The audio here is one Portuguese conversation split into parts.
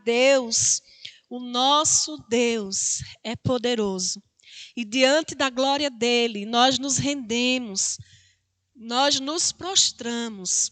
Deus, o nosso Deus, é poderoso. E diante da glória dele, nós nos rendemos, nós nos prostramos,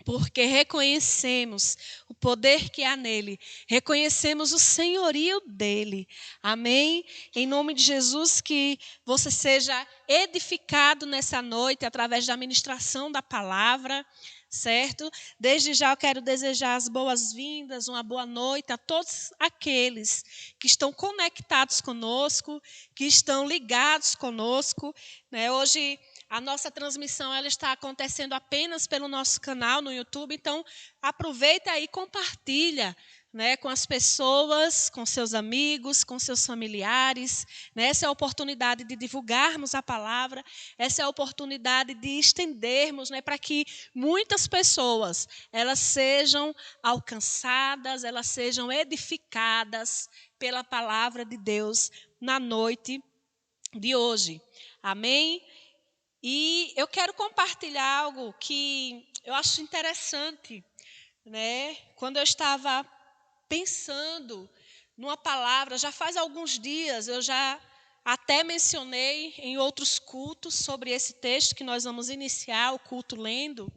porque reconhecemos o poder que há nele, reconhecemos o senhorio dele. Amém? Em nome de Jesus, que você seja edificado nessa noite através da ministração da palavra, certo? Desde já eu quero desejar as boas-vindas, uma boa noite a todos aqueles que estão conectados conosco, que estão ligados conosco, né? Hoje a nossa transmissão ela está acontecendo apenas pelo nosso canal no YouTube, então aproveita e compartilha, né, com as pessoas, com seus amigos, com seus familiares. Né? Essa é a oportunidade de divulgarmos a palavra, essa é a oportunidade de estendermos, né, para que muitas pessoas elas sejam alcançadas, elas sejam edificadas pela palavra de Deus na noite de hoje. Amém? E eu quero compartilhar algo que eu acho interessante, né? Quando eu estava pensando numa palavra, já faz alguns dias, eu já até mencionei em outros cultos sobre esse texto que nós vamos iniciar o culto lendo,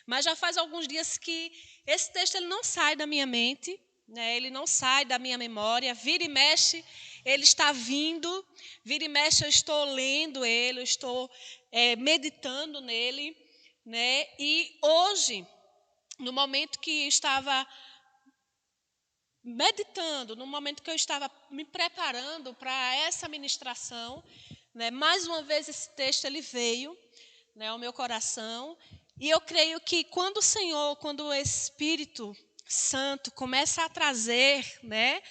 mas já faz alguns dias que esse texto ele não sai da minha mente, né? Ele não sai da minha memória, vira e mexe, ele está vindo, vira e mexe eu estou lendo ele, eu estou meditando nele, né? E hoje, no momento que estava meditando, no momento que eu estava me preparando para essa ministração, né? Mais uma vez esse texto ele veio, né, ao meu coração, e eu creio que quando o Senhor, quando o Espírito Santo começa a trazer, né,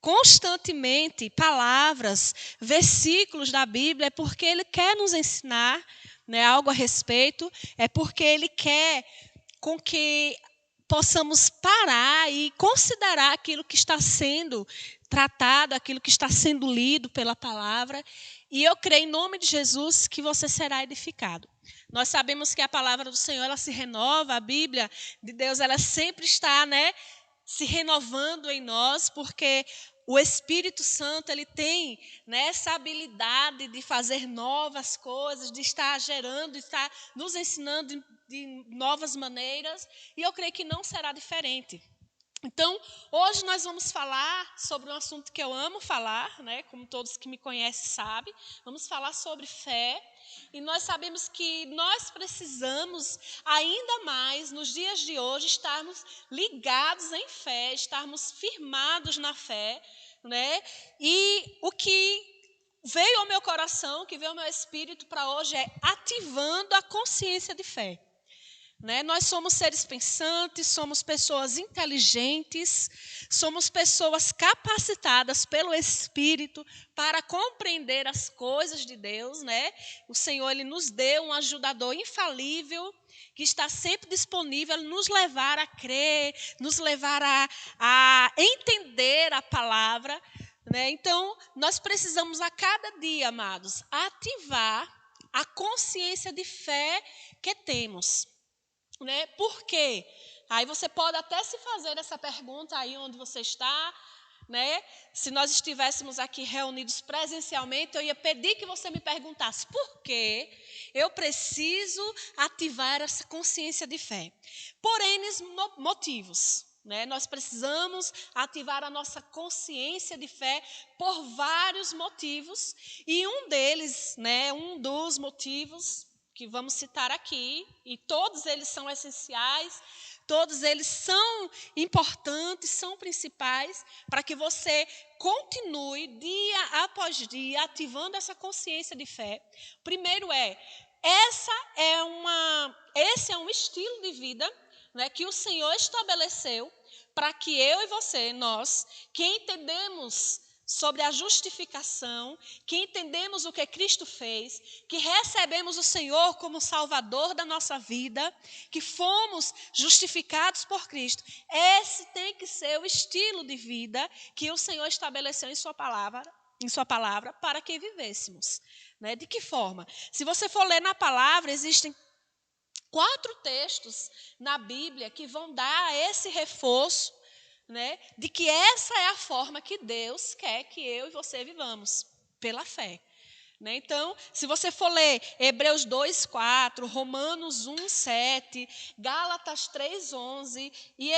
constantemente palavras, versículos da Bíblia, é porque Ele quer nos ensinar, né, algo a respeito, é porque Ele quer com que possamos parar e considerar aquilo que está sendo tratado, aquilo que está sendo lido pela palavra. E eu creio em nome de Jesus que você será edificado. Nós sabemos que a palavra do Senhor ela se renova, a Bíblia de Deus ela sempre está, né, se renovando em nós, porque o Espírito Santo ele tem, né, essa habilidade de fazer novas coisas, de estar gerando, de estar nos ensinando de novas maneiras, e eu creio que não será diferente. Então, hoje nós vamos falar sobre um assunto que eu amo falar, né, como todos que me conhecem sabem. Vamos falar sobre fé. E nós sabemos que nós precisamos ainda mais, nos dias de hoje, estarmos ligados em fé, estarmos firmados na fé, né? E o que veio ao meu coração, que veio ao meu espírito para hoje é ativando a consciência de fé. Né? Nós somos seres pensantes, somos pessoas inteligentes, somos pessoas capacitadas pelo Espírito para compreender as coisas de Deus. Né? O Senhor ele nos deu um ajudador infalível, que está sempre disponível a nos levar a crer, nos levar a entender a palavra. Né? Então, nós precisamos a cada dia, amados, ativar a consciência de fé que temos. Né? Por quê? Aí você pode até se fazer essa pergunta aí onde você está, né? Se nós estivéssemos aqui reunidos presencialmente, eu ia pedir que você me perguntasse por que eu preciso ativar essa consciência de fé. Por N motivos. Né? Nós precisamos ativar a nossa consciência de fé por vários motivos, e um deles, né, um dos motivos que vamos citar aqui, e todos eles são essenciais, todos eles são importantes, são principais, para que você continue dia após dia ativando essa consciência de fé. Primeiro esse é um estilo de vida, né, que o Senhor estabeleceu para que eu e você, nós, que entendemos sobre a justificação, que entendemos o que Cristo fez, que recebemos o Senhor como Salvador da nossa vida, que fomos justificados por Cristo. Esse tem que ser o estilo de vida que o Senhor estabeleceu em sua palavra para que vivêssemos. Né? De que forma? Se você for ler na palavra, existem 4 textos na Bíblia que vão dar esse reforço, né, de que essa é a forma que Deus quer que eu e você vivamos, pela fé. Né? Então, se você for ler Hebreus 2:4, Romanos 1:7, Gálatas 3:11 e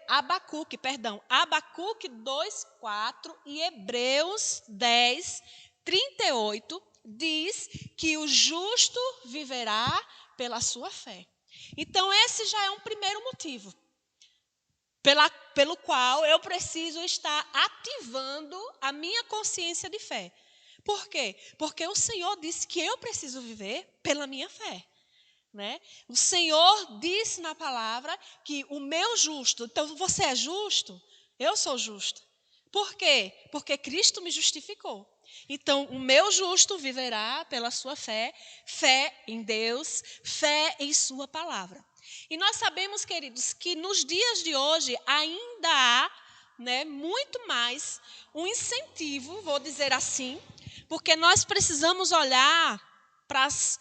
Abacuque 2:4 e Hebreus 10:38, diz que o justo viverá pela sua fé. Então, esse já é um primeiro motivo pelo qual eu preciso estar ativando a minha consciência de fé. Por quê? Porque o Senhor disse que eu preciso viver pela minha fé. Né? O Senhor disse na palavra que o meu justo, então você é justo? Eu sou justo. Por quê? Porque Cristo me justificou. Então, o meu justo viverá pela sua fé, fé em Deus, fé em sua palavra. E nós sabemos, queridos, que nos dias de hoje ainda há, né, muito mais um incentivo, vou dizer assim, porque nós precisamos olhar para as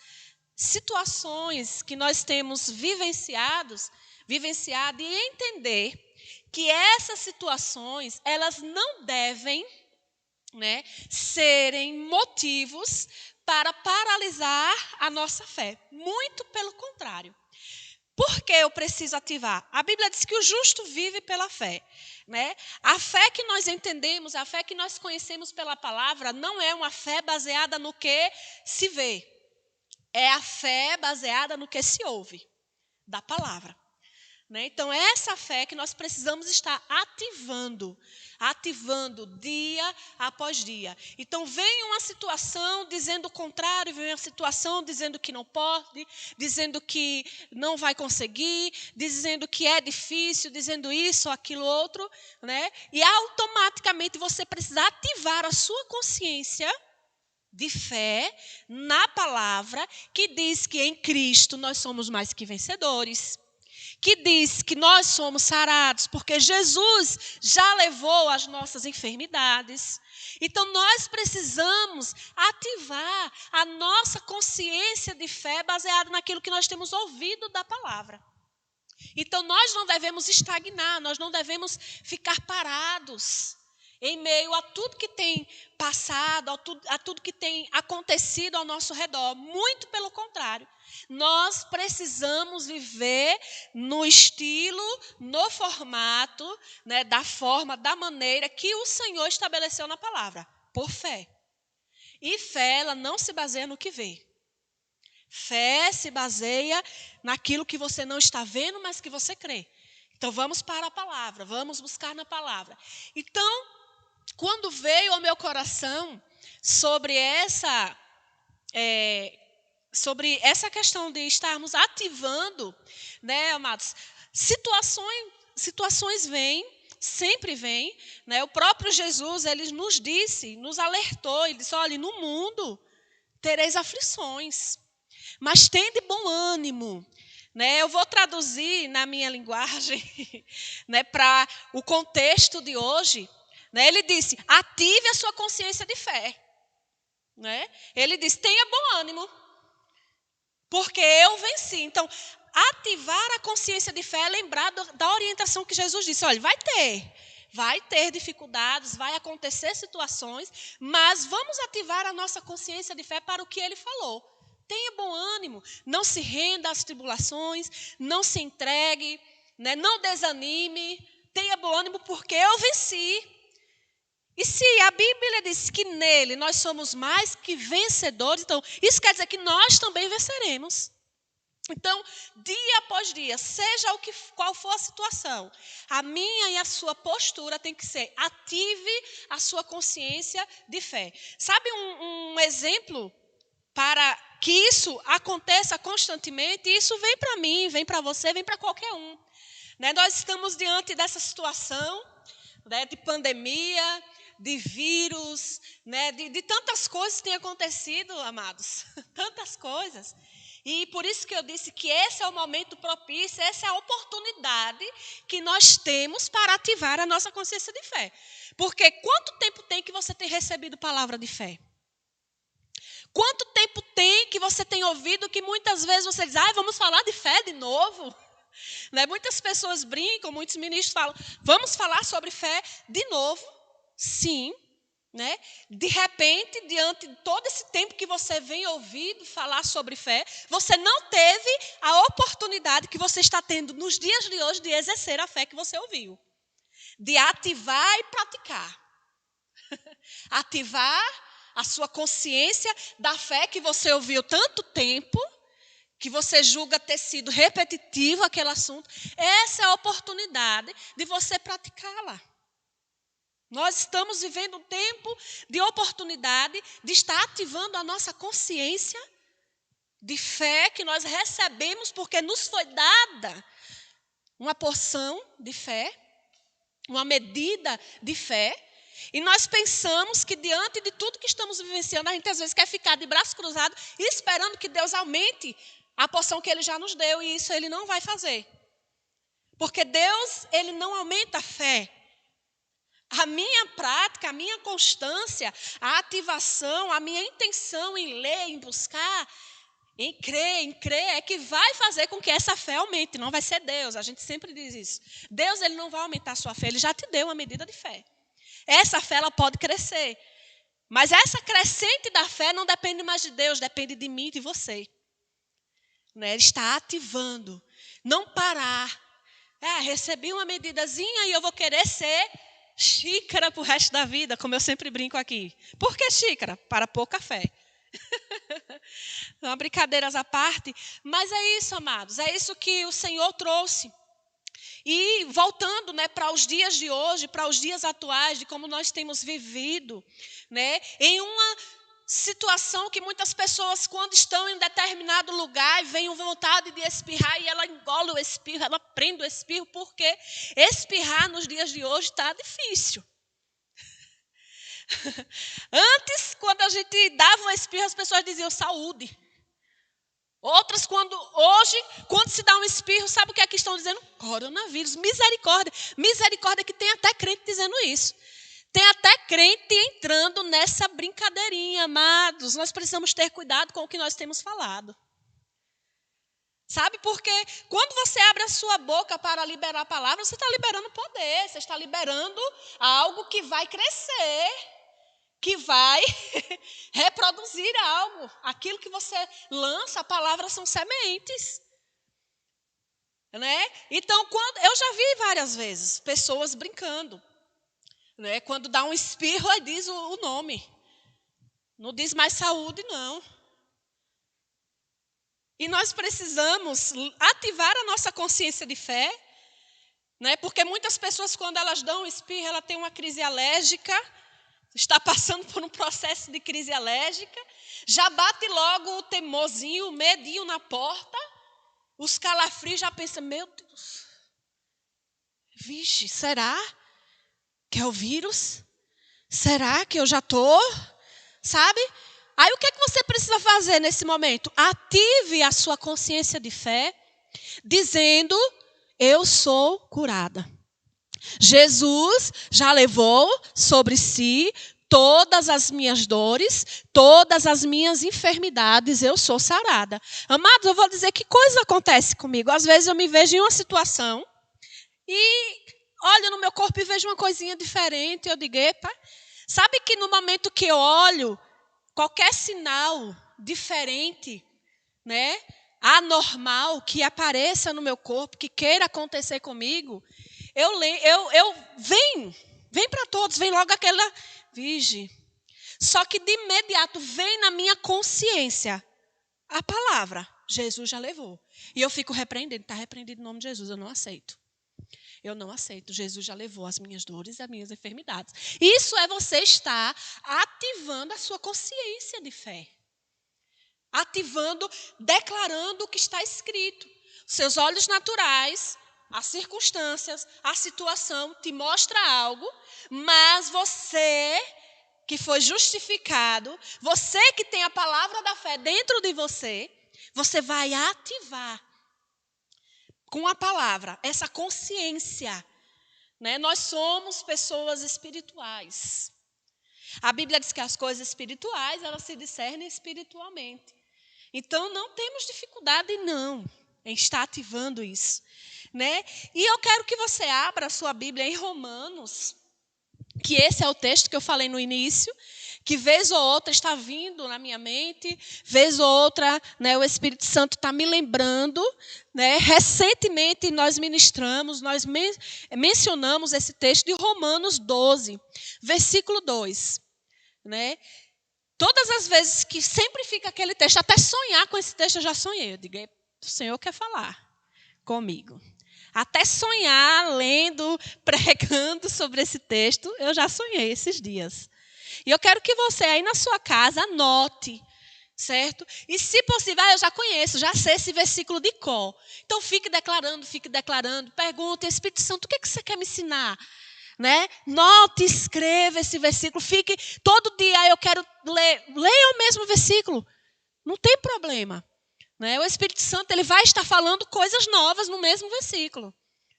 situações que nós temos vivenciado e entender que essas situações, elas não devem, né, serem motivos para paralisar a nossa fé. Muito pelo contrário. Por que eu preciso ativar? A Bíblia diz que o justo vive pela fé. Né? A fé que nós entendemos, a fé que nós conhecemos pela palavra, não é uma fé baseada no que se vê. É a fé baseada no que se ouve, da palavra. Né? Então, é essa fé que nós precisamos estar ativando dia após dia. Então, vem uma situação dizendo o contrário, vem uma situação dizendo que não pode, dizendo que não vai conseguir, dizendo que é difícil, dizendo isso, aquilo, outro. Né? E automaticamente você precisa ativar a sua consciência de fé na palavra, que diz que em Cristo nós somos mais que vencedores, que diz que nós somos sarados, porque Jesus já levou as nossas enfermidades. Então, nós precisamos ativar a nossa consciência de fé baseada naquilo que nós temos ouvido da palavra. Então, nós não devemos estagnar, nós não devemos ficar parados em meio a tudo que tem passado, a tudo que tem acontecido ao nosso redor. Muito pelo contrário. Nós precisamos viver no estilo, no formato, né, da forma, da maneira que o Senhor estabeleceu na palavra, por fé. E fé, ela não se baseia no que vê. Fé se baseia naquilo que você não está vendo, mas que você crê. Então, vamos para a palavra, vamos buscar na palavra. Então, quando veio ao meu coração sobre essa questão de estarmos ativando, né, amados, situações vêm, sempre vêm, né? O próprio Jesus, ele nos disse, nos alertou, ele disse, olha, no mundo tereis aflições, mas tende bom ânimo. Né? Eu vou traduzir na minha linguagem, né, para o contexto de hoje. Né? Ele disse, ative a sua consciência de fé. Né? Ele disse, tenha bom ânimo, porque eu venci. Então, ativar a consciência de fé é lembrar da orientação que Jesus disse. Olha, vai ter dificuldades, vai acontecer situações, mas vamos ativar a nossa consciência de fé para o que ele falou. Tenha bom ânimo, não se renda às tribulações, não se entregue, né? Não desanime, tenha bom ânimo porque eu venci. E se a Bíblia diz que nele nós somos mais que vencedores, então isso quer dizer que nós também venceremos. Então, dia após dia, seja qual for a situação, a minha e a sua postura tem que ser, ative a sua consciência de fé. Sabe um exemplo para que isso aconteça constantemente? Isso vem para mim, vem para você, vem para qualquer um. Né? Nós estamos diante dessa situação, né, de pandemia, de vírus, né, de tantas coisas que têm acontecido, amados, tantas coisas. E por isso que eu disse que esse é o momento propício, essa é a oportunidade que nós temos para ativar a nossa consciência de fé. Porque quanto tempo tem que você tem recebido palavra de fé? Quanto tempo tem que você tem ouvido que muitas vezes você diz, vamos falar de fé de novo? Né? Muitas pessoas brincam, muitos ministros falam, vamos falar sobre fé de novo? Sim. Né? De repente, diante de todo esse tempo que você vem ouvindo falar sobre fé, você não teve a oportunidade que você está tendo nos dias de hoje de exercer a fé que você ouviu. De ativar e praticar. Ativar a sua consciência da fé que você ouviu tanto tempo, que você julga ter sido repetitivo aquele assunto. Essa é a oportunidade de você praticá-la. Nós estamos vivendo um tempo de oportunidade de estar ativando a nossa consciência de fé que nós recebemos porque nos foi dada uma porção de fé, uma medida de fé, e nós pensamos que diante de tudo que estamos vivenciando, a gente às vezes quer ficar de braço cruzado esperando que Deus aumente a porção que Ele já nos deu, e isso Ele não vai fazer. Porque Deus, Ele não aumenta a fé. A minha prática, a minha constância, a ativação, a minha intenção em ler, em buscar, em crer, é que vai fazer com que essa fé aumente. Não vai ser Deus, a gente sempre diz isso. Deus, Ele não vai aumentar a sua fé, Ele já te deu uma medida de fé. Essa fé, ela pode crescer. Mas essa crescente da fé não depende mais de Deus, depende de mim e de você. Né? Ele está ativando. Não parar. Recebi uma medidazinha e eu vou querer ser xícara para o resto da vida, como eu sempre brinco aqui. Por que xícara? Para pouca fé. Não, brincadeiras à parte, mas é isso, amados, é isso que o Senhor trouxe. E voltando, né, para os dias de hoje, para os dias atuais, de como nós temos vivido, né, em uma situação que muitas pessoas, quando estão em determinado lugar, vêm vontade de espirrar e ela engole o espirro, ela prende o espirro, porque espirrar nos dias de hoje está difícil. Antes, quando a gente dava um espirro, as pessoas diziam saúde. Outras, hoje, quando se dá um espirro, sabe o que é que estão dizendo? Coronavírus, misericórdia. Misericórdia que tem até crente dizendo isso. Tem até crente entrando nessa brincadeirinha, amados. Nós precisamos ter cuidado com o que nós temos falado. Sabe, porque quando você abre a sua boca para liberar a palavra, você está liberando poder, você está liberando algo que vai crescer, que vai reproduzir algo. Aquilo que você lança, a palavra são sementes. Né? Então, eu já vi várias vezes pessoas brincando. Né? Quando dá um espirro, aí diz o nome. Não diz mais saúde, não. E nós precisamos ativar a nossa consciência de fé, né? Porque muitas pessoas, quando elas dão um espirro, ela tem uma crise alérgica, está passando por um processo de crise alérgica, já bate logo o temorzinho, o medinho na porta, os calafrios já pensam, meu Deus, vixe, será que é o vírus? Será que eu já estou? Sabe? Aí o que é que você precisa fazer nesse momento? Ative a sua consciência de fé, dizendo, eu sou curada. Jesus já levou sobre si todas as minhas dores, todas as minhas enfermidades, eu sou sarada. Amados, eu vou dizer que coisa acontece comigo. Às vezes eu me vejo em uma situação e olho no meu corpo e vejo uma coisinha diferente. Eu digo, epa, sabe que no momento que eu olho, qualquer sinal diferente, né, anormal que apareça no meu corpo, que queira acontecer comigo, vem para todos, vem logo aquela vige. Só que de imediato vem na minha consciência a palavra, Jesus já levou. E eu fico repreendendo, está repreendido em nome de Jesus, eu não aceito. Eu não aceito, Jesus já levou as minhas dores e as minhas enfermidades. Isso é você estar ativando a sua consciência de fé. Ativando, declarando o que está escrito. Seus olhos naturais, as circunstâncias, a situação te mostra algo, mas você que foi justificado, você que tem a palavra da fé dentro de você, você vai ativar com a palavra essa consciência. Né? Nós somos pessoas espirituais. A Bíblia diz que as coisas espirituais, elas se discernem espiritualmente. Então, não temos dificuldade, não. em estar ativando isso, né? E eu quero que você abra a sua Bíblia em Romanos, que esse é o texto que eu falei no início, que vez ou outra está vindo na minha mente, vez ou outra, né, o Espírito Santo está me lembrando, né? Recentemente nós ministramos, nós mencionamos esse texto de Romanos 12, versículo 2, né? Todas as vezes que sempre fica aquele texto, até sonhar com esse texto eu já sonhei, eu digo, o Senhor quer falar comigo. Até sonhar, lendo, pregando sobre esse texto, eu já sonhei esses dias. E eu quero que você aí na sua casa anote, certo? E se possível, eu já conheço, já sei esse versículo de cor. Então fique declarando, pergunte, Espírito Santo, o que você quer me ensinar? Né? Note, escreva esse versículo, fique, todo dia eu quero ler, leia o mesmo versículo, não tem problema. Né? O Espírito Santo ele vai estar falando coisas novas no mesmo versículo.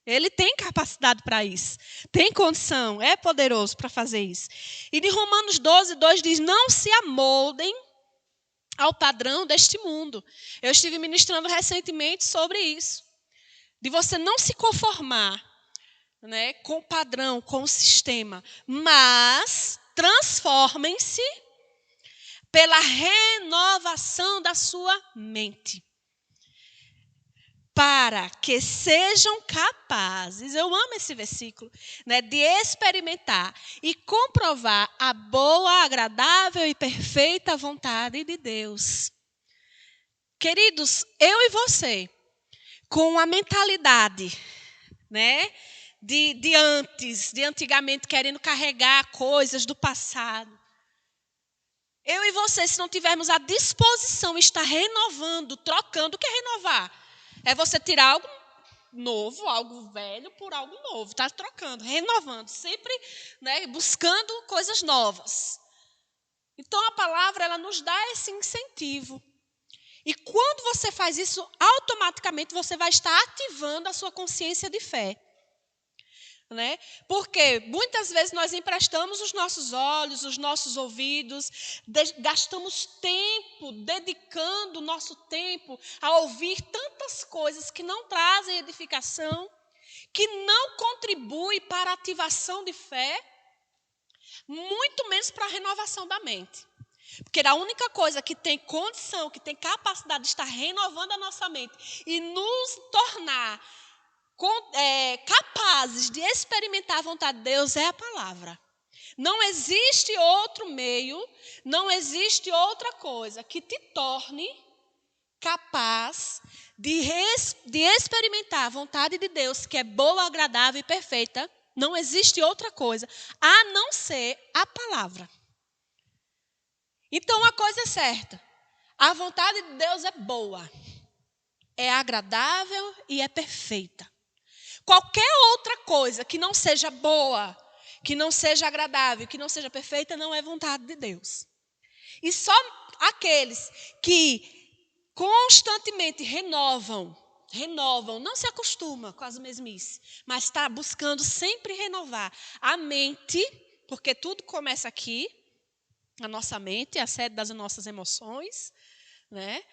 Ele tem capacidade para isso, tem condição, é poderoso para fazer isso. E de Romanos 12, 2 diz, não se amoldem ao padrão deste mundo. Eu estive ministrando recentemente sobre isso, de você não se conformar, né, com o padrão, com o sistema, mas transformem-se pela renovação da sua mente, para que sejam capazes, eu amo esse versículo, né, de experimentar e comprovar a boa, agradável e perfeita vontade de Deus. Queridos, eu e você, com a mentalidade, né, de antigamente, querendo carregar coisas do passado, eu e você, se não tivermos a disposição de estar renovando, trocando, o que é renovar? É você tirar algo novo, algo velho, por algo novo. Está trocando, renovando, sempre, né, buscando coisas novas. Então, a palavra ela nos dá esse incentivo. E quando você faz isso, automaticamente você vai estar ativando a sua consciência de fé. Né? Porque muitas vezes nós emprestamos os nossos olhos, os nossos ouvidos, gastamos tempo, dedicando o nosso tempo a ouvir tantas coisas que não trazem edificação, que não contribuem para a ativação de fé, muito menos para a renovação da mente. Porque a única coisa que tem condição, que tem capacidade de estar renovando a nossa mente e nos tornar capazes de experimentar a vontade de Deus é a palavra. Não existe outro meio, não existe outra coisa que te torne capaz de experimentar a vontade de Deus, que é boa, agradável e perfeita. Não existe outra coisa, a não ser a palavra. Então, uma coisa é certa, a vontade de Deus é boa, é agradável e é perfeita. Qualquer outra coisa que não seja boa, que não seja agradável, que não seja perfeita, não é vontade de Deus. E só aqueles que constantemente renovam, não se acostuma com as mesmices, mas está buscando sempre renovar a mente, porque tudo começa aqui, a nossa mente, a sede das nossas emoções, né?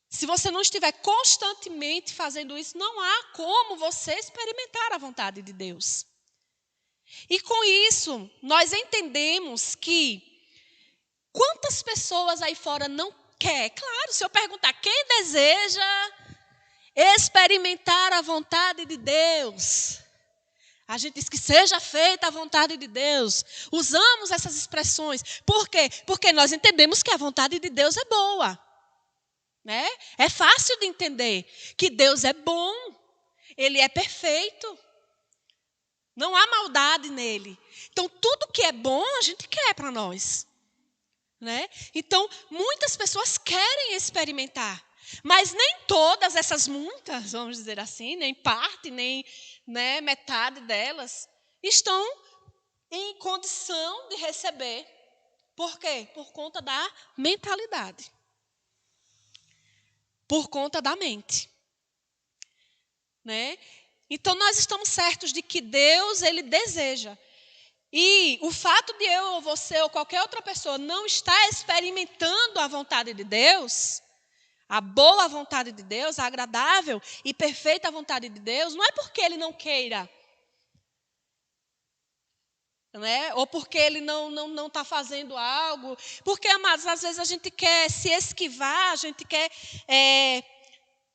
Se você não estiver constantemente fazendo isso, não há como você experimentar a vontade de Deus. E com isso, nós entendemos que quantas pessoas aí fora não quer? Claro, se eu perguntar quem deseja experimentar a vontade de Deus, a gente diz que seja feita a vontade de Deus. Usamos essas expressões. Por quê? Porque nós entendemos que a vontade de Deus é boa. Né? É fácil de entender que Deus é bom, Ele é perfeito, não há maldade nele. Então, tudo que é bom, a gente quer para nós. Né? Então, muitas pessoas querem experimentar, mas nem todas essas muitas, vamos dizer assim, nem parte, nem né, metade delas, estão em condição de receber. Por quê? Por conta da mentalidade. Por conta da mente. Né? Então, nós estamos certos de que Deus, Ele deseja. E o fato de eu ou você ou qualquer outra pessoa não estar experimentando a vontade de Deus, A boa vontade de Deus, a agradável e perfeita vontade de Deus, não é porque Ele não queira, né? Ou porque Ele não está fazendo algo. Porque, amados, às vezes a gente quer se esquivar, a gente quer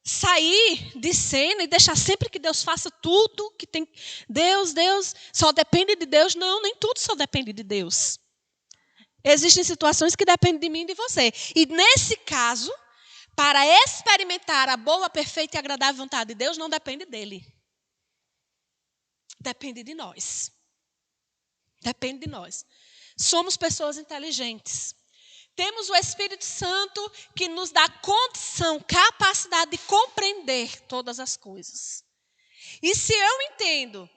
sair de cena e deixar sempre que Deus faça tudo que tem. Deus, só depende de Deus. Não, nem tudo só depende de Deus. Existem situações que dependem de mim e de você. E nesse caso, para experimentar a boa, perfeita e agradável vontade de Deus, não depende dele. Depende de nós. Depende de nós. Somos pessoas inteligentes. Temos o Espírito Santo que nos dá condição, capacidade de compreender todas as coisas. E se eu entendo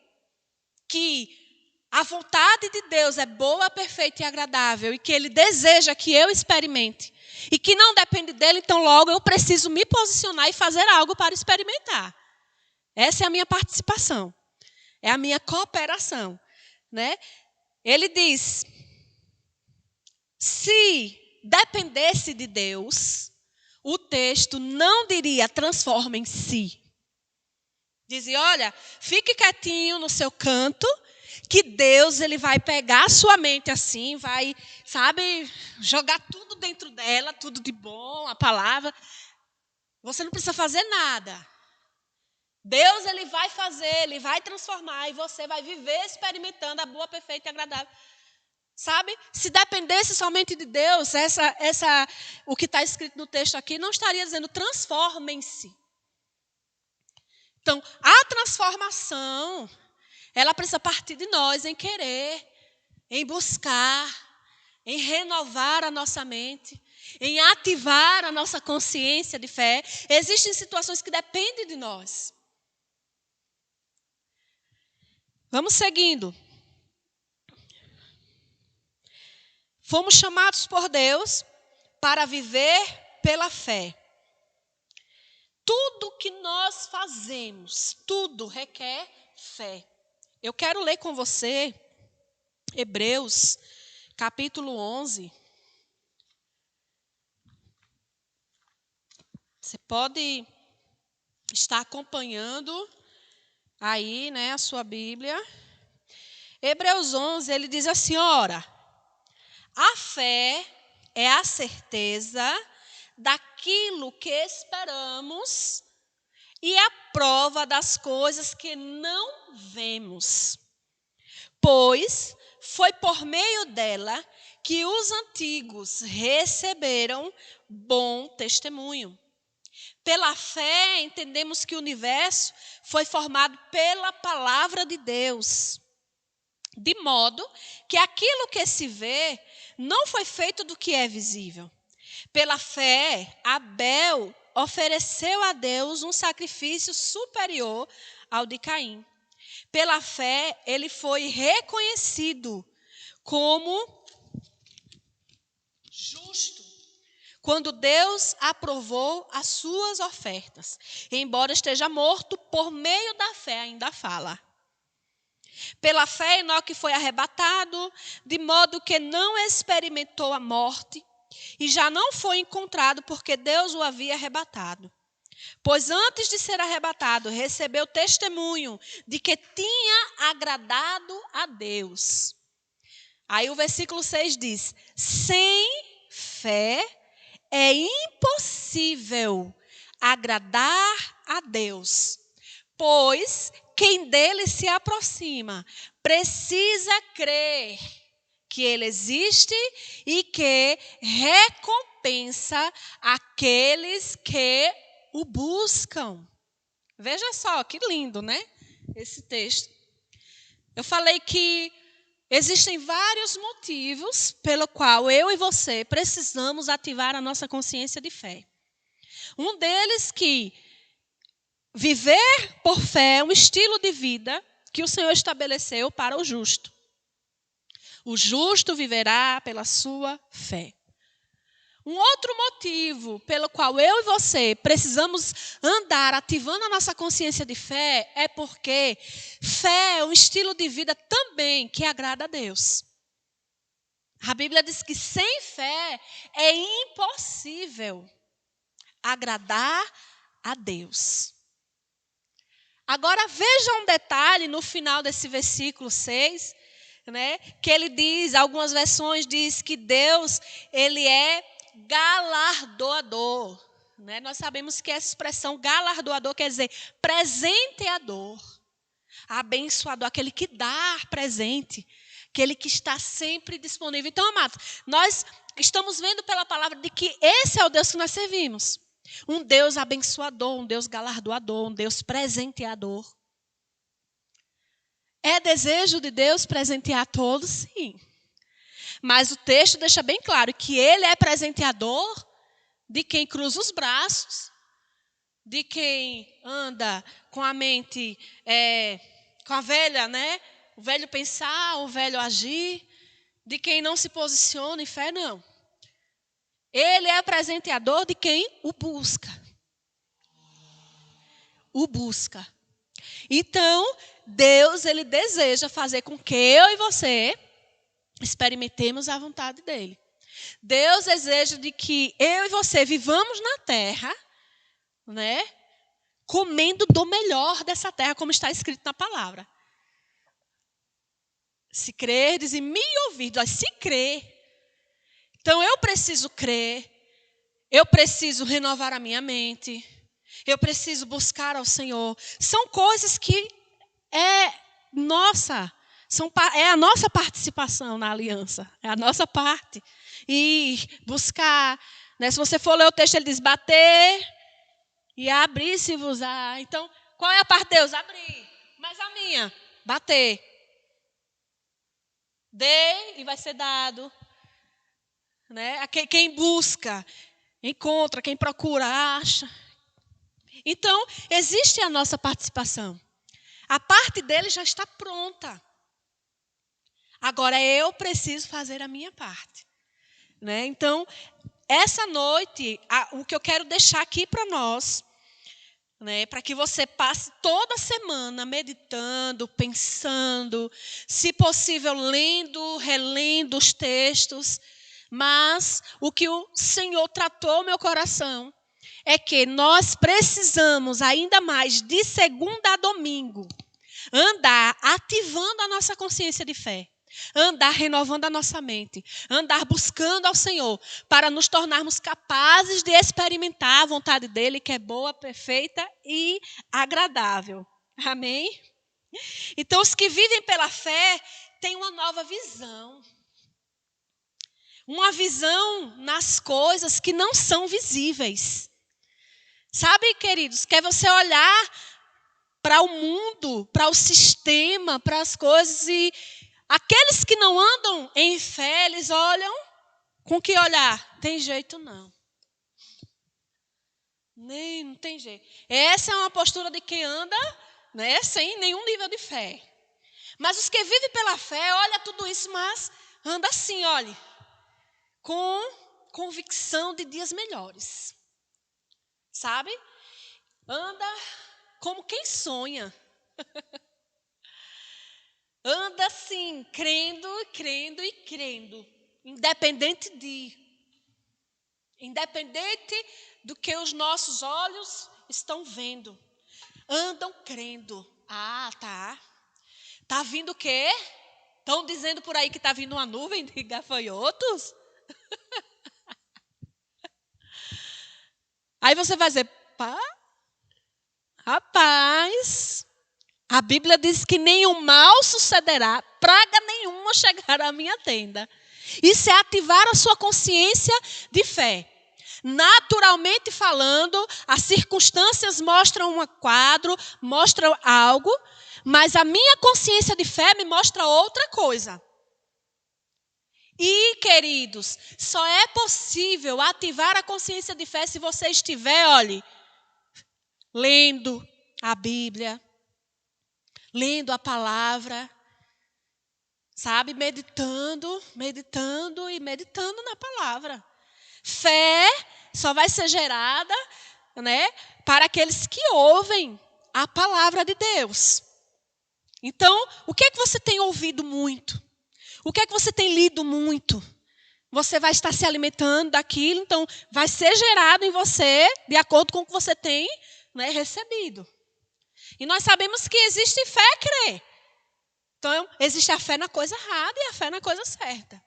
que a vontade de Deus é boa, perfeita e agradável e que Ele deseja que eu experimente e que não depende dele, então logo eu preciso me posicionar e fazer algo para experimentar. Essa é a minha participação. É a minha cooperação, né? Ele diz, se dependesse de Deus, o texto não diria transformem-se. Dizia, olha, fique quietinho no seu canto, que Deus ele vai pegar a sua mente assim, vai, sabe, jogar tudo dentro dela, tudo de bom, a palavra. Você não precisa fazer nada. Deus ele vai fazer, ele vai transformar e você vai viver experimentando a boa, perfeita e agradável. Sabe? Se dependesse somente de Deus, o que está escrito no texto aqui não estaria dizendo transformem-se. Então, a transformação, ela precisa partir de nós em querer, em buscar, em renovar a nossa mente, em ativar a nossa consciência de fé. Existem situações que dependem de nós. Vamos seguindo. Fomos chamados por Deus para viver pela fé. Tudo que nós fazemos, tudo requer fé. Eu quero ler com você Hebreus, capítulo 11. Você pode estar acompanhando aí, né, a sua Bíblia. Hebreus 11, ele diz assim, ora, a fé é a certeza daquilo que esperamos e a prova das coisas que não vemos. Pois foi por meio dela que os antigos receberam bom testemunho. Pela fé, entendemos que o universo foi formado pela palavra de Deus, de modo que aquilo que se vê não foi feito do que é visível. Pela fé, Abel ofereceu a Deus um sacrifício superior ao de Caim. Pela fé, ele foi reconhecido como justo quando Deus aprovou as suas ofertas. Embora esteja morto, por meio da fé ainda fala. Pela fé, Enoque foi arrebatado, de modo que não experimentou a morte, e já não foi encontrado, porque Deus o havia arrebatado. Pois antes de ser arrebatado, recebeu testemunho de que tinha agradado a Deus. Aí o versículo 6 diz, sem fé é impossível agradar a Deus, pois quem dele se aproxima precisa crer que ele existe e que recompensa aqueles que o buscam. Veja só, que lindo, né? Esse texto. Eu falei que existem vários motivos pelo qual eu e você precisamos ativar a nossa consciência de fé. Um deles que viver por fé é um estilo de vida que o Senhor estabeleceu para o justo. O justo viverá pela sua fé. Um outro motivo pelo qual eu e você precisamos andar ativando a nossa consciência de fé é porque fé é um estilo de vida também que agrada a Deus. A Bíblia diz que sem fé é impossível agradar a Deus. Agora veja um detalhe no final desse versículo 6, né, que ele diz, algumas versões diz que Deus, ele é galardoador. Né? Nós sabemos que essa expressão galardoador quer dizer presenteador, abençoador, aquele que dá presente, aquele que está sempre disponível. Então, amados, nós estamos vendo pela palavra de que esse é o Deus que nós servimos. Um Deus abençoador, um Deus galardoador, um Deus presenteador. É desejo de Deus presentear todos? Sim. Mas o texto deixa bem claro que Ele é presenteador de quem cruza os braços, de quem anda com a mente, com a velha, né? O velho pensar, o velho agir, de quem não se posiciona em fé, não. Ele é presenteador de quem o busca. O busca. Então, Deus, ele deseja fazer com que eu e você experimentemos a vontade dele. Deus deseja de que eu e você vivamos na terra, né, comendo do melhor dessa terra, como está escrito na palavra. Se crerdes e me ouvirdes, se crer. Então, eu preciso crer, eu preciso renovar a minha mente, eu preciso buscar ao Senhor. São coisas que é a nossa participação na aliança, é a nossa parte. E buscar, né? Se você for ler o texto, ele diz bater e abrir-se-vos-á. Então, qual é a parte de Deus? Abrir. Mas a minha? Bater. Dê e vai ser dado. Né? Quem busca, encontra. Quem procura, acha. Então, existe a nossa participação. A parte dele já está pronta. Agora, eu preciso fazer a minha parte. Né? Então, essa noite, o que eu quero deixar aqui para nós, né, para que você passe toda semana meditando, pensando, se possível, lendo, relendo os textos. Mas o que o Senhor tratou no meu coração é que nós precisamos, ainda mais de segunda a domingo, andar ativando a nossa consciência de fé. Andar renovando a nossa mente, andar buscando ao Senhor, para nos tornarmos capazes de experimentar a vontade dEle, que é boa, perfeita e agradável. Amém? Então, os que vivem pela fé têm uma nova visão. Uma visão nas coisas que não são visíveis. Sabe, queridos, quer você olhar para o mundo, para o sistema, para as coisas e... Aqueles que não andam em fé, eles olham com que olhar? Tem jeito não. Não tem jeito. Essa é uma postura de quem anda, né, sem nenhum nível de fé. Mas os que vivem pela fé, olha tudo isso, mas anda assim, olhe, com convicção de dias melhores. Sabe? Anda como quem sonha. Anda assim, crendo, crendo e crendo. Independente do que os nossos olhos estão vendo. Andam crendo. Ah, tá. Tá vindo o quê? Estão dizendo por aí que está vindo uma nuvem de gafanhotos? Aí você vai dizer, pá, rapaz... A Bíblia diz que nenhum mal sucederá, praga nenhuma chegará à minha tenda. Isso é ativar a sua consciência de fé. Naturalmente falando, as circunstâncias mostram um quadro, mostram algo, mas a minha consciência de fé me mostra outra coisa. E, queridos, só é possível ativar a consciência de fé se você estiver, olhe, lendo a Bíblia, lendo a palavra, sabe? Meditando e meditando na palavra. Fé só vai ser gerada, né, para aqueles que ouvem a palavra de Deus. Então, o que é que você tem ouvido muito? O que é que você tem lido muito? você vai estar se alimentando daquilo, então vai ser gerado em você de acordo com o que você tem, né, recebido. E nós sabemos que existe fé e crer. Então, existe a fé na coisa errada e a fé na coisa certa.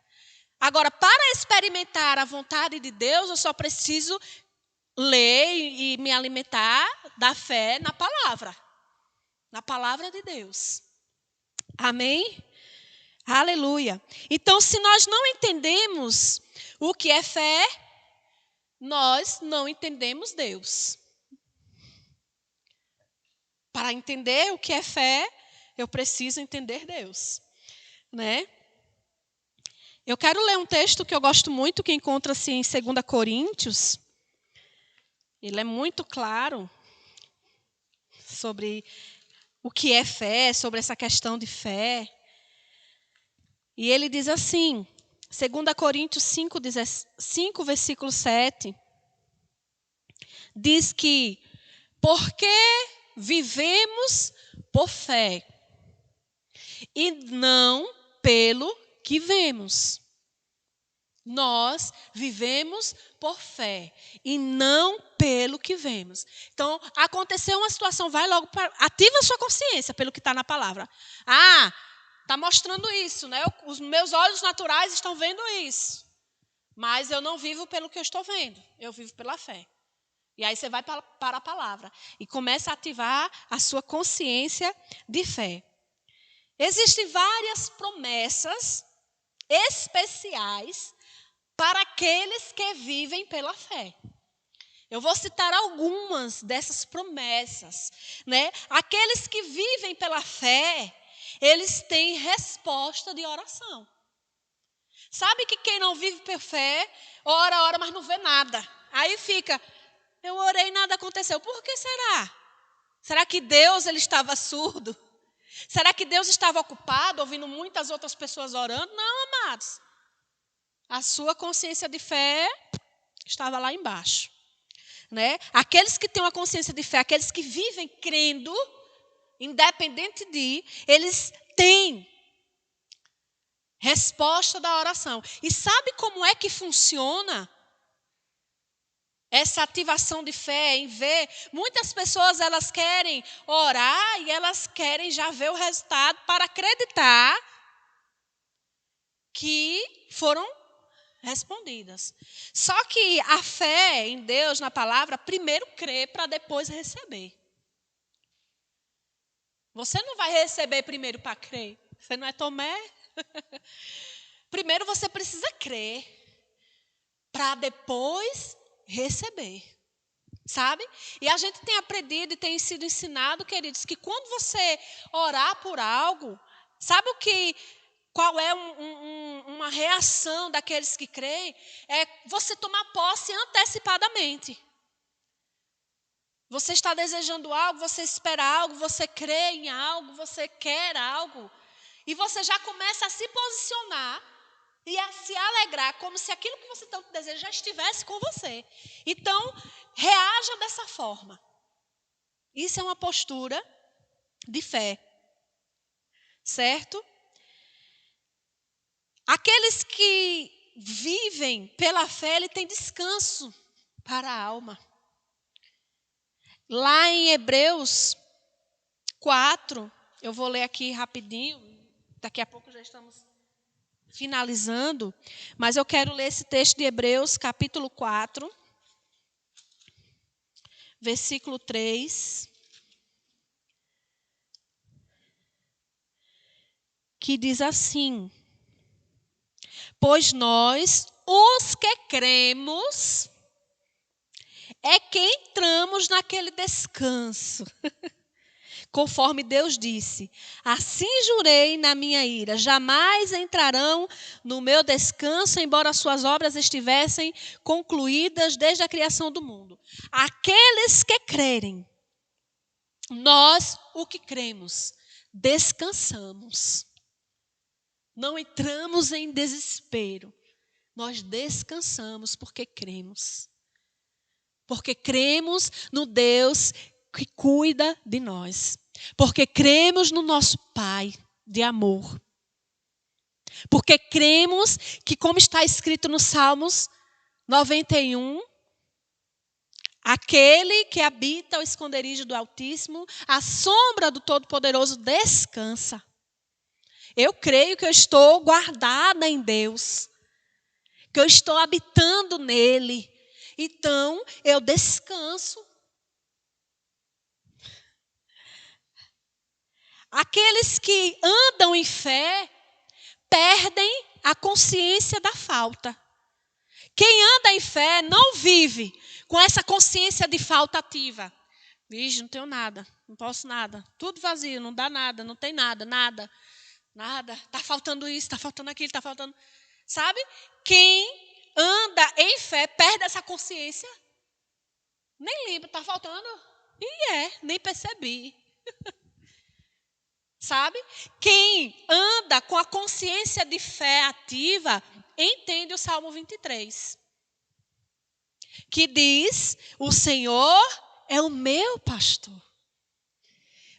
Agora, para experimentar a vontade de Deus, eu só preciso ler e me alimentar da fé na palavra de Deus. Amém? Aleluia. Então, se nós não entendemos o que é fé, nós não entendemos Deus. Para entender o que é fé, eu preciso entender Deus, né? Eu quero ler um texto que eu gosto muito, que encontra-se em 2 Coríntios. Ele é muito claro sobre o que é fé, sobre essa questão de fé. E ele diz assim, 2 Coríntios 5, versículo 7, diz que, porque vivemos por fé, e não pelo que vemos. Nós vivemos por fé e não pelo que vemos. Então, aconteceu uma situação, vai logo para... Ativa a sua consciência pelo que está na palavra. Ah, está mostrando isso, né? Os meus olhos naturais estão vendo isso. Mas eu não vivo pelo que eu estou vendo. Eu vivo pela fé. E aí você vai para a palavra e começa a ativar a sua consciência de fé. Existem várias promessas especiais para aqueles que vivem pela fé. Eu vou citar algumas dessas promessas, né? Aqueles que vivem pela fé, eles têm resposta de oração. Sabe que quem não vive por fé, ora, mas não vê nada. Aí fica, eu orei e nada aconteceu. Por que será? Será que Deus ele estava surdo? Será que Deus estava ocupado, ouvindo muitas outras pessoas orando? Não, amados. A sua consciência de fé estava lá embaixo, né? Aqueles que têm uma consciência de fé, aqueles que vivem crendo, independente de, eles têm resposta da oração. E sabe como é que funciona essa ativação de fé em ver? Muitas pessoas elas querem orar e elas querem já ver o resultado para acreditar que foram respondidas. Só que a fé em Deus, na palavra, primeiro crê para depois receber. Você não vai receber primeiro para crer. Você não é Tomé? Primeiro você precisa crer para depois receber. Sabe? E a gente tem aprendido e tem sido ensinado, queridos, que quando você orar por algo, sabe qual é uma reação daqueles que creem? É você tomar posse antecipadamente. Você está desejando algo, você espera algo, você crê em algo, você quer algo. E você já começa a se posicionar e a se alegrar, como se aquilo que você tanto deseja já estivesse com você. Então, reaja dessa forma. Isso é uma postura de fé. Certo? Aqueles que vivem pela fé, ele tem descanso para a alma. Lá em Hebreus 4, eu vou ler aqui rapidinho, daqui a pouco já estamos finalizando, mas eu quero ler esse texto de Hebreus, capítulo 4, versículo 3, que diz assim: pois nós, os que cremos, é que entramos naquele descanso. Conforme Deus disse, assim jurei na minha ira, jamais entrarão no meu descanso, embora suas obras estivessem concluídas desde a criação do mundo. Aqueles que crerem, nós, o que cremos, descansamos. Não entramos em desespero. Nós descansamos porque cremos. Porque cremos no Deus que cuida de nós. Porque cremos no nosso Pai de amor. Porque cremos que, como está escrito no Salmos 91, aquele que habita o esconderijo do Altíssimo, a sombra do Todo-Poderoso descansa. Eu creio que eu estou guardada em Deus, que eu estou habitando nele. Então, eu descanso. Aqueles que andam em fé perdem a consciência da falta. Quem anda em fé não vive com essa consciência de falta ativa. Vixe, não tenho nada, não posso nada. Tudo vazio, não dá nada, não tem nada, nada. Nada, está faltando isso, está faltando aquilo, está faltando... Sabe? Quem anda em fé perde essa consciência. Nem lembra, está faltando. E nem percebi. Sabe? Quem anda com a consciência de fé ativa, entende o Salmo 23. Que diz, o Senhor é o meu pastor.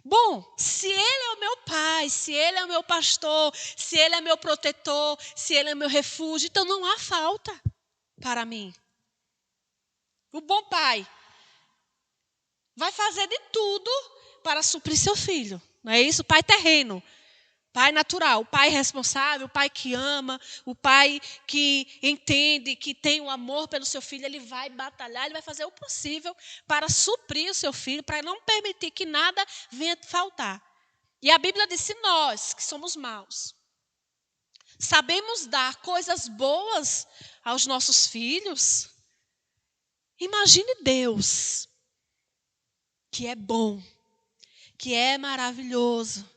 Bom, se Ele é o meu pai, se Ele é o meu pastor, se Ele é meu protetor, se Ele é meu refúgio, então não há falta para mim. O bom pai vai fazer de tudo para suprir seu filho. Não é isso? Pai terreno, pai natural, o pai responsável, o pai que ama, o pai que entende, que tem o amor pelo seu filho, ele vai batalhar, ele vai fazer o possível para suprir o seu filho, para não permitir que nada venha faltar. E a Bíblia diz, se nós, que somos maus, sabemos dar coisas boas aos nossos filhos, imagine Deus, que é bom, que é maravilhoso.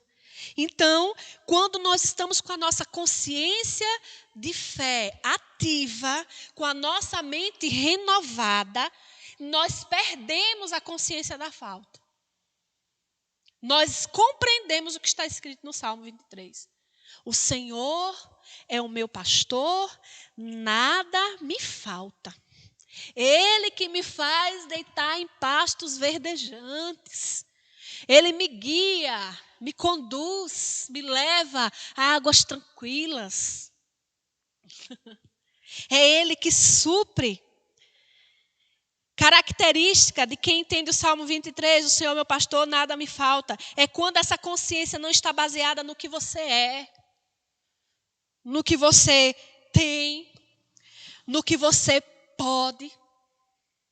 Então, quando nós estamos com a nossa consciência de fé ativa, com a nossa mente renovada, nós perdemos a consciência da falta. Nós compreendemos o que está escrito no Salmo 23. O Senhor é o meu pastor, nada me falta. Ele que me faz deitar em pastos verdejantes. Ele me guia, me conduz, me leva a águas tranquilas. É Ele que supre. Característica de quem entende o Salmo 23, o Senhor meu pastor, nada me falta. É quando essa consciência não está baseada no que você é, no que você tem, no que você pode.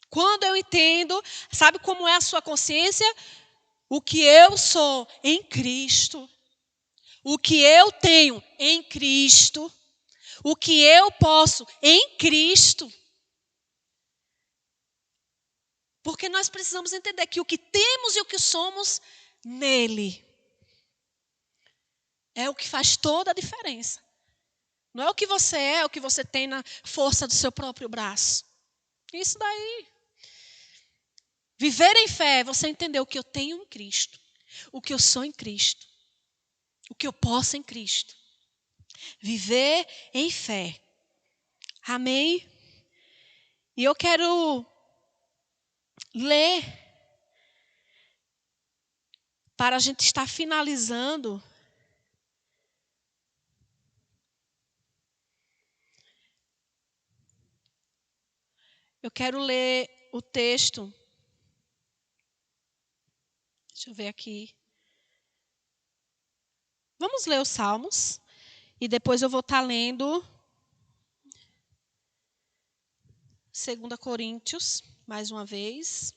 Quando eu entendo, sabe como é a sua consciência? O que eu sou em Cristo, o que eu tenho em Cristo, o que eu posso em Cristo. Porque nós precisamos entender que o que temos e o que somos nele é o que faz toda a diferença. Não é o que você é o que você tem na força do seu próprio braço. Isso daí. Viver em fé é você entender o que eu tenho em Cristo, o que eu sou em Cristo, o que eu posso em Cristo. Viver em fé. Amém? E eu quero ler, para a gente estar finalizando, eu quero ler o texto. Deixa eu ver aqui. Vamos ler os Salmos. E depois eu vou estar lendo 2 Coríntios, mais uma vez.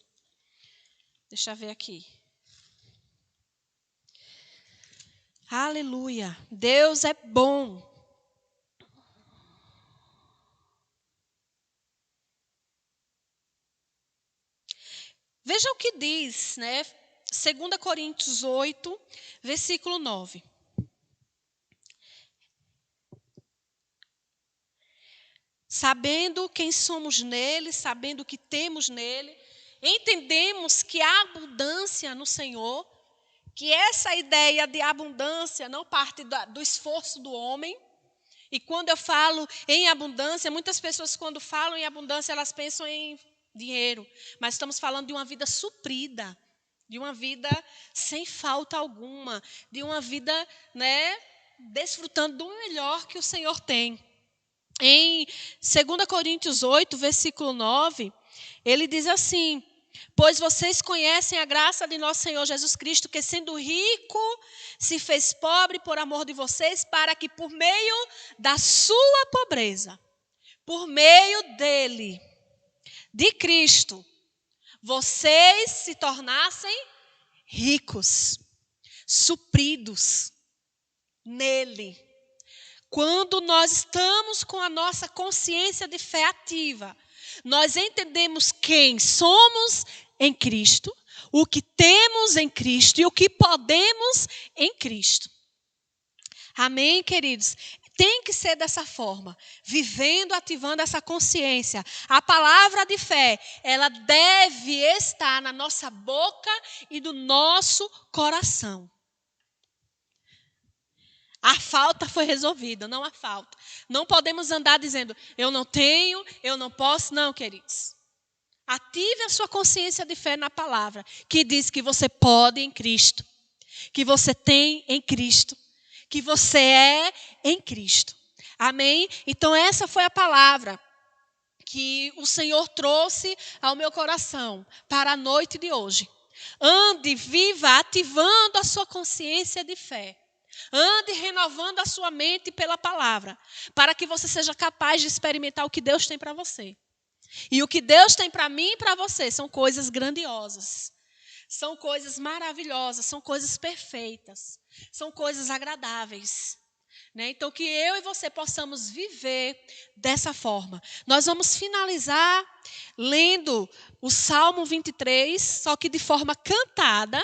Deixa eu ver aqui. Aleluia. Deus é bom. Veja o que diz, né? 2 Coríntios 8, versículo 9. Sabendo quem somos nele, sabendo o que temos nele, entendemos que há abundância no Senhor, que essa ideia de abundância não parte do esforço do homem. E quando eu falo em abundância, muitas pessoas quando falam em abundância, elas pensam em dinheiro. Mas estamos falando de uma vida suprida, de uma vida sem falta alguma, de uma vida, né, desfrutando do melhor que o Senhor tem. Em 2 Coríntios 8, versículo 9, ele diz assim: pois vocês conhecem a graça de nosso Senhor Jesus Cristo, que sendo rico, se fez pobre por amor de vocês, para que por meio da sua pobreza, por meio dele, de Cristo, vocês se tornassem ricos, supridos nele. Quando nós estamos com a nossa consciência de fé ativa, nós entendemos quem somos em Cristo, o que temos em Cristo e o que podemos em Cristo. Amém, queridos? Tem que ser dessa forma, vivendo, ativando essa consciência. A palavra de fé, ela deve estar na nossa boca e do nosso coração. A falta foi resolvida, não há falta. Não podemos andar dizendo, eu não tenho, eu não posso. Não, queridos. Ative a sua consciência de fé na palavra, que diz que você pode em Cristo, que você tem em Cristo, que você é em Cristo. Amém? Então essa foi a palavra que o Senhor trouxe ao meu coração para a noite de hoje. Ande, viva, ativando a sua consciência de fé. Ande renovando a sua mente pela palavra, para que você seja capaz de experimentar o que Deus tem para você. E o que Deus tem para mim e para você são coisas grandiosas, são coisas maravilhosas, são coisas perfeitas, são coisas agradáveis. Então, que eu e você possamos viver dessa forma. Nós vamos finalizar lendo o Salmo 23, só que de forma cantada.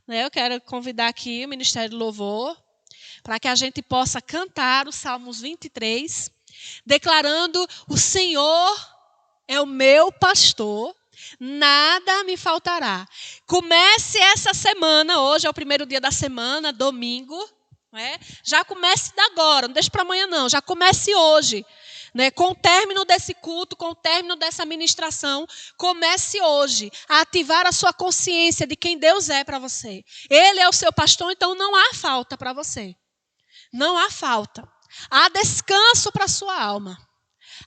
Eu quero convidar aqui o Ministério do Louvor para que a gente possa cantar o Salmos 23, declarando: o Senhor é o meu pastor, nada me faltará. Comece essa semana, hoje é o primeiro dia da semana, domingo. Já comece agora, não deixe para amanhã não, já comece hoje. Com o término desse culto, com o término dessa ministração, comece hoje a ativar a sua consciência de quem Deus é para você. Ele é o seu pastor, então não há falta para você. Não há falta. Há descanso para a sua alma.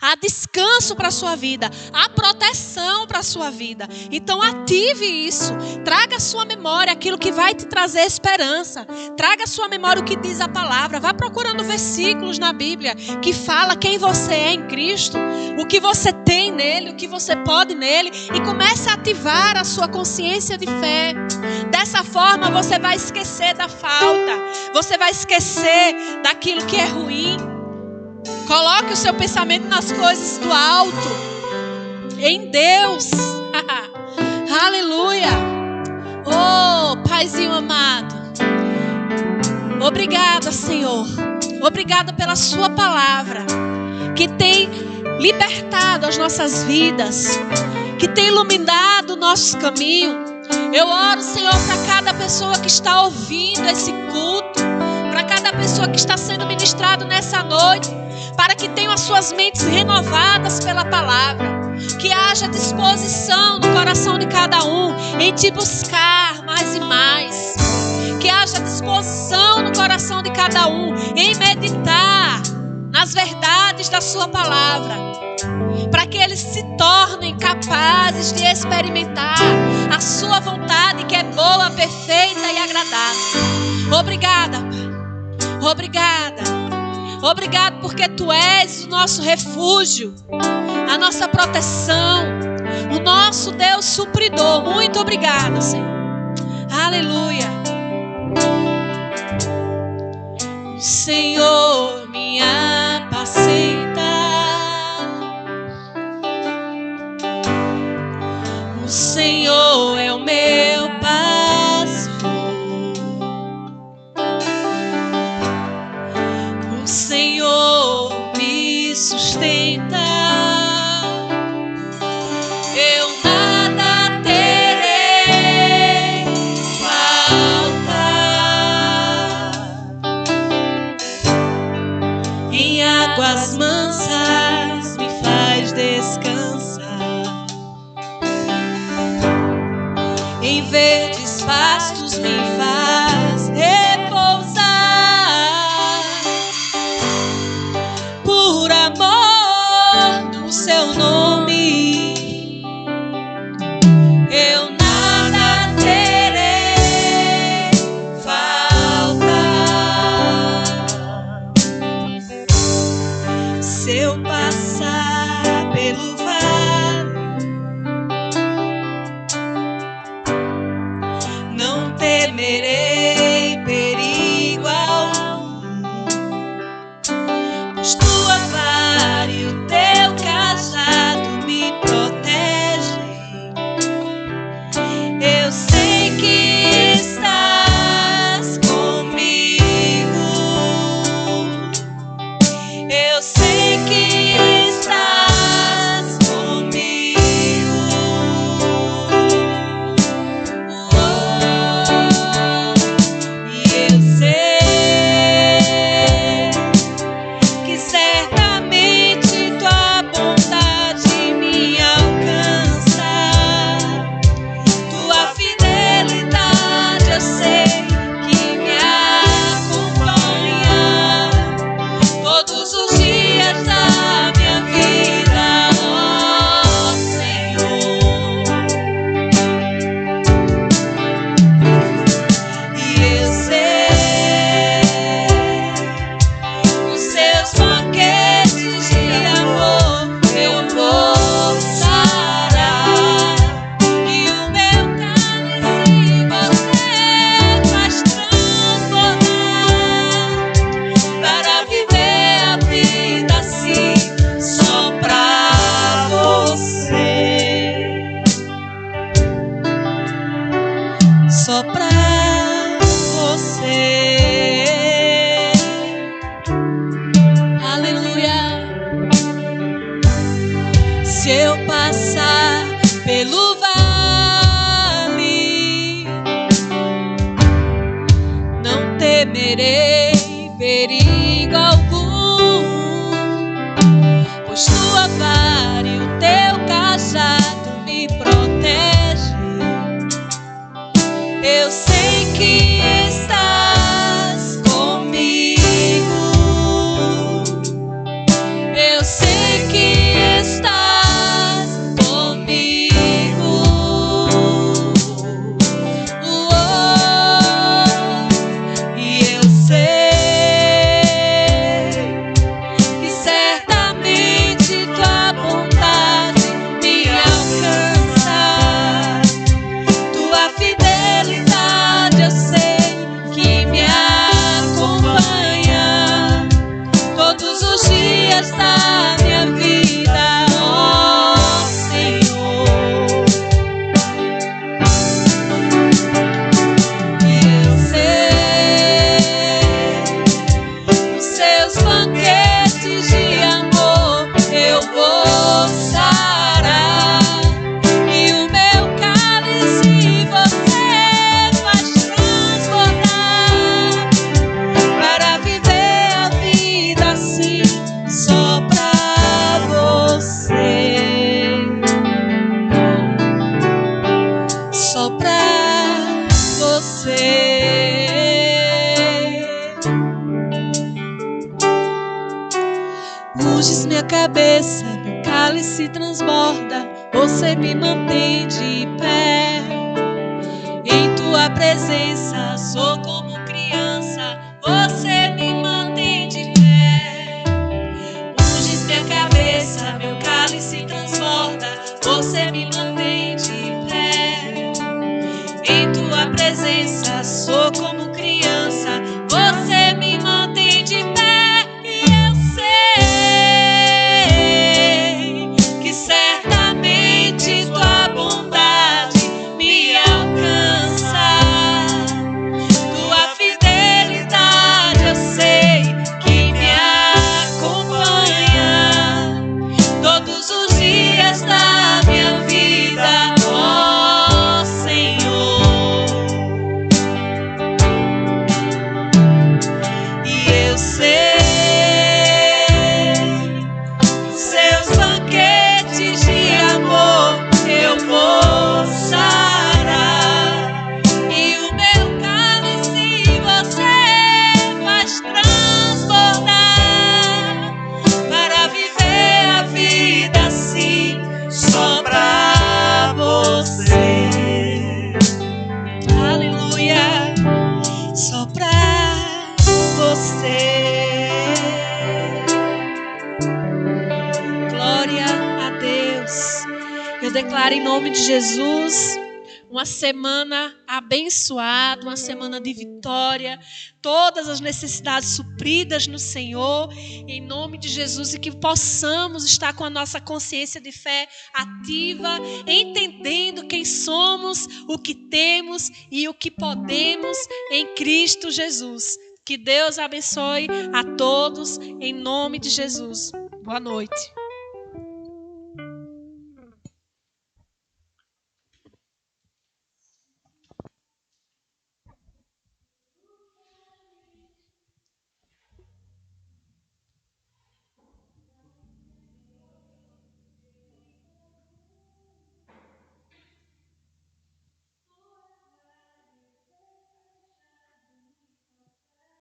Há descanso para a sua vida. Há proteção para a sua vida. Então ative isso. Traga à sua memória aquilo que vai te trazer esperança. Traga à sua memória o que diz a palavra. Vá procurando versículos na Bíblia que fala quem você é em Cristo. O que você tem nele, o que você pode nele. E comece a ativar a sua consciência de fé. Dessa forma você vai esquecer da falta. Você vai esquecer daquilo que é ruim. Coloque o seu pensamento nas coisas do alto, em Deus. Aleluia. Oh, Paizinho amado. Obrigada, Senhor. Obrigada pela sua palavra, que tem libertado as nossas vidas, que tem iluminado o nosso caminho. Eu oro, Senhor, para cada pessoa que está ouvindo esse culto, para cada pessoa que está sendo ministrado nessa noite, para que tenham as suas mentes renovadas pela palavra, que haja disposição no coração de cada um em te buscar mais e mais, que haja disposição no coração de cada um em meditar nas verdades da sua palavra, para que eles se tornem capazes de experimentar a sua vontade, que é boa, perfeita e agradável. Obrigada, Pai. Obrigada. Obrigado porque Tu és o nosso refúgio, a nossa proteção, o nosso Deus supridor. Muito obrigada, Senhor. Aleluia. O Senhor me apacenta, o Senhor é o meu pastor, o Senhor me sustenta, eu nada terei falta. Em águas mansas me faz descansar, em verdes pastos me faz repousar. Se eu passar pelo vale, não temerei perigo algum, pois tua vara e o teu cajado me protegem. Eu sei que estás comigo. Eu sei que estás comigo. E eu sei que certamente tua bondade me alcança. Tua fidelidade eu sei que me acompanha todos os dias da minha vida, ó Senhor. E eu sei, nos seus banquetes de amor eu vou sarar, e o meu cálice você faz transbordar, para viver a vida assim, só pra você, só pra você. Aleluia. Se eu passar pelo vale, não temerei perigo algum, pois tua vara e o teu cajado me protegem. Eu sei que estás comigo. Eu sei que estás comigo. E eu sei que certamente tua bondade me alcança. Tua fidelidade eu sei que me acompanha todos os dias da minha vida, ó Senhor. E eu sei, nos seus banquetes de amor eu vou sarar, e o meu cálice você faz transbordar, para viver a vida assim, só pra você, só pra você. Unges minha cabeça, meu cálice transborda, você me mantém de pé. Em tua presença sou como criança, você me mantém de pé. Unges minha cabeça, meu cálice transborda, você me mantém de pé. Em tua presença sou como criança, você me mantém de pé. E eu sei que certamente tua bondade me alcança. Tua fidelidade declaro em nome de Jesus uma semana abençoada, uma semana de vitória, todas as necessidades supridas no Senhor, em nome de Jesus, e que possamos estar com a nossa consciência de fé ativa, entendendo quem somos, o que temos e o que podemos em Cristo Jesus. Que Deus abençoe a todos, em nome de Jesus. Boa noite.